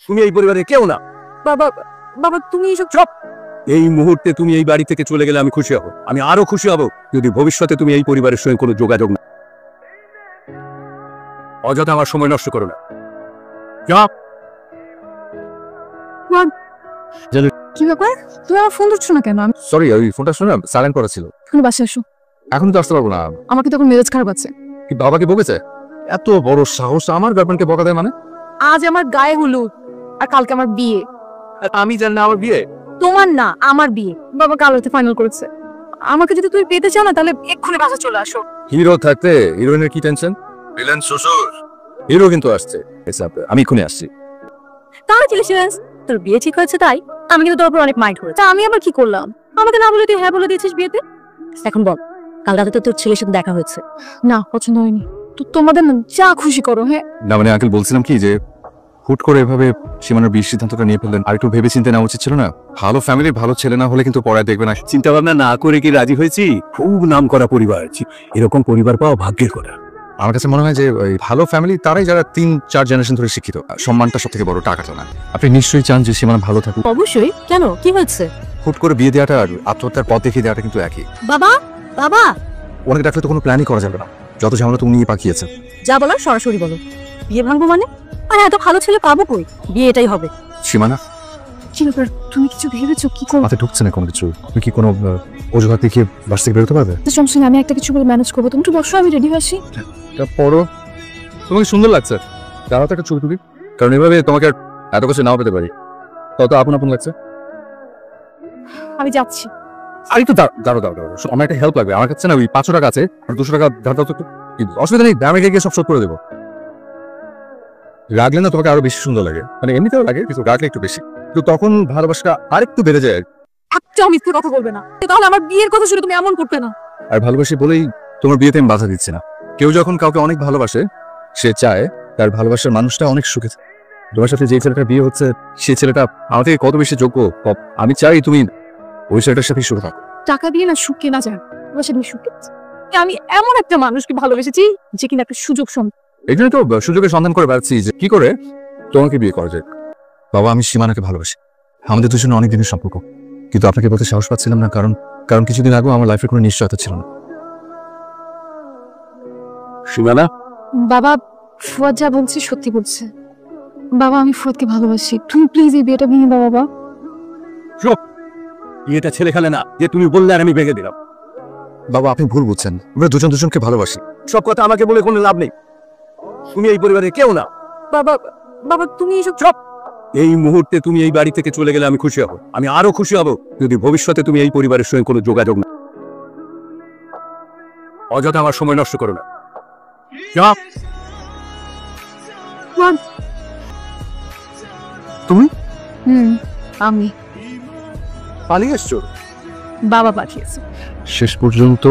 তুমি এই পরিবারের কেউ না। বাবা বাবা তুমি এসব চুপ। এই মুহূর্তে তুমি এই বাড়ি থেকে চলে গেলে আমি খুশি হব। আমি আরো খুশি হব যদি ভবিষ্যতে তুমি এই পরিবারের সঙ্গে কোনো যোগাযোগ না। অযথা আমার সময় নষ্ট করো না। কি ব্যাপার? তুমি আমার ফোন ধরছো না কেন? সরি, ওই ফোনটা শুনে সাইলেন্ট করা ছিল। এখন বাসায় আসো। এখন তো আসতে পারবো না। আমার কি তখন মেজাজ খারাপ আছে? কি বাবাকে বকেছে? এত বড় সাহস আমার গার্লফ্রেন্ডকে বকা দেয় মানে? আজ আমার গায়ে হলুদ আর কালকে আমার বিয়ে। আমি জানি না আমার বিয়ে। তোমার না, আমার বিয়ে। বাবা কাল রাতে ফাইনাল করেছে। আমাকে যদি তুমি পেতে চাও না তাহলে এক্ষুনি বাসা চলে আসো। হিরো থাকতে হিরোইনের কি টেনশন? ভিলেন শ্বশুর, হিরো কিন্তু আসছে। আমি এক্ষুনি আসছি। কংগ্রেচুলেশনস, তোর বিয়ে ঠিক হয়েছে। তাই আমি কিন্তু তোর উপর অনেক মাইন্ড করেছি। আমি আবার কি করলাম? আমাকে না বলে তুই হ্যাঁ বলে দিয়েছিস বিয়েতে। এখন বল, কাল রাতে তো তোর ছেলের সাথে দেখা হয়েছে। না, পছন্দ হয়নি। তো তোমাদের না যা খুশি করো। হ্যাঁ না মানে আঙ্কেল বলছিলাম কি যে হুট করে এভাবে সীমানার বিয়ের সিদ্ধান্তটা নিয়ে ফেললেন, আর একটু ভেবে চিন্তা নেওয়া উচিত ছিল না? ভালো ফ্যামিলির ভালো ছেলে না হলে কিন্তু পড়ায় দেখবে না। চিন্তা ভাবনা না করে কি রাজি হয়েছি? খুব নাম করা পরিবার, এরকম পরিবার পাওয়া ভাগ্যের কথা। আমার কাছে মনে হয় যে ওই ভালো ফ্যামিলি তারাই যারা 3-4 জেনারেশন ধরে শিক্ষিত। সম্মানটা সব থেকে বড়, টাকাটা না। আপনি নিশ্চয়ই চান যে সীমানা ভালো থাকুক। অবশ্যই। কেন, কি হয়েছে? হুট করে বিয়ে দেওয়াটা আর আত্মহত্যার পথ দেখিয়ে দেওয়াটা কিন্তু একই। বাবা বাবা ওনাকে ডাকলে তো কোনো প্ল্যানই করা যাবে না। যত ঝামেলা তো উনি পাকিয়েছেন। যা বলার সরাসরি বলো। বিয়ে ভাঙবো মানে? আর এত ভালো ছেলে পাবো কই? বিয়ে এটাই হবে। সীমানা, কি ব্যাপার? তুমি কিছু ভেবেছো? কি করবো? মাথায় ঢুকছে না কোনো কিছু। তুমি কি কোনো অজুহাত দেখিয়ে বাস থেকে বেরোতে পারবে? সমস্যা নেই, আমি একটা কিছু বলে ম্যানেজ করবো। তুমি একটু বসো, আমি রেডি হয়ে আসি। পড়ো, তোমাকে সুন্দর লাগছে। দাঁড়াও তো একটা ছবি তুলি, কারণ এভাবে তোমাকে আর এত কিছু নাও পেতে পারি। তত আপন আপন লাগছে। আমি যাচ্ছি। আর একটু দাঁড়ো দাঁড়ো দাঁড়ো, আমার একটা হেল্প লাগবে। আমার কাছে না ওই 500 টাকা আছে, আর 200 টাকা ধার দাও তো একটু। অসুবিধা নেই, দামে গিয়ে সব শোধ করে দেবো। রাখলে না তোমাকে আরো বেশি সুন্দর লাগে, মানে এমনিতেও লাগে কিন্তু রাখলে একটু বেশি। তো তখন ভালোবাসাটা আরেকটু বেড়ে যায়। একটাও মিথ্যে কথা বলবে না, তাহলে আমার বিয়ের কথা শুনে তুমি এমন করবে না। আর ভালোবাসি বলেই তোমার বিয়েতে আমি বাধা দিচ্ছি না। কেউ যখন কাউকে অনেক ভালোবাসে, সে চায় তার ভালোবাসার মানুষটা অনেক সুখে থাকে। তোমার সাথে যে ছেলেটার বিয়ে হচ্ছে, সেই ছেলেটা আমার থেকে কত বেশি যোগ্য। আমি চাই তুমি ওই ছেলেটার সাথে সুখে থাকো। টাকা দিয়ে না সুখ কেনা যায়, তোমার সাথে সুখ কেনা। আমি এমন একটা মানুষকে ভালোবেসেছি যে কিনা একটা সুযোগ সম্ভব। এই জন্য তো সুযোগের সন্ধান করে বেড়াচ্ছি যে কি করে তোমাকে বিয়ে করা যায়। বাবা, আমি সীমানাকে ভালোবাসি। আমাদের দুজনে অনেক দিনের সম্পর্ক, কিন্তু আপনাকে বলতে সাহস পাচ্ছিলাম না, কারণ কিছুদিন আগেও আমার লাইফের কোনো নিশ্চয়তা ছিল না। সীমানা, বাবা ফুয়াদ যা বলছে সত্যি বলছে। বাবা আমি ফুয়াদকে ভালোবাসি, তুমি প্লিজ এই বিয়েটা ভেঙে দাও বাবা। চুপ। বিয়েটা ছেলে খেলে না যে তুমি বললে আর আমি ভেঙে দিলাম। বাবা, আপনি ভুল বুঝছেন। আমরা দুজন দুজনকে ভালোবাসি। সব কথা আমাকে বলে কোনো লাভ নেই। তুমি এই পরিবারের কেউ না। বাবা বাবা তুমি এসব। চুপ। এই মুহূর্তে তুমি এই বাড়ি থেকে চলে গেলে আমি খুশি হব। আমি আরো খুশি হব যদি ভবিষ্যতে তুমি এই পরিবারের সঙ্গে কোনো যোগাযোগ না। অযথা আমার সময় নষ্ট করো না। তুমি? আমি পালিয়ে এসছো? বাবা পাঠিয়েছে। শেষ পর্যন্ত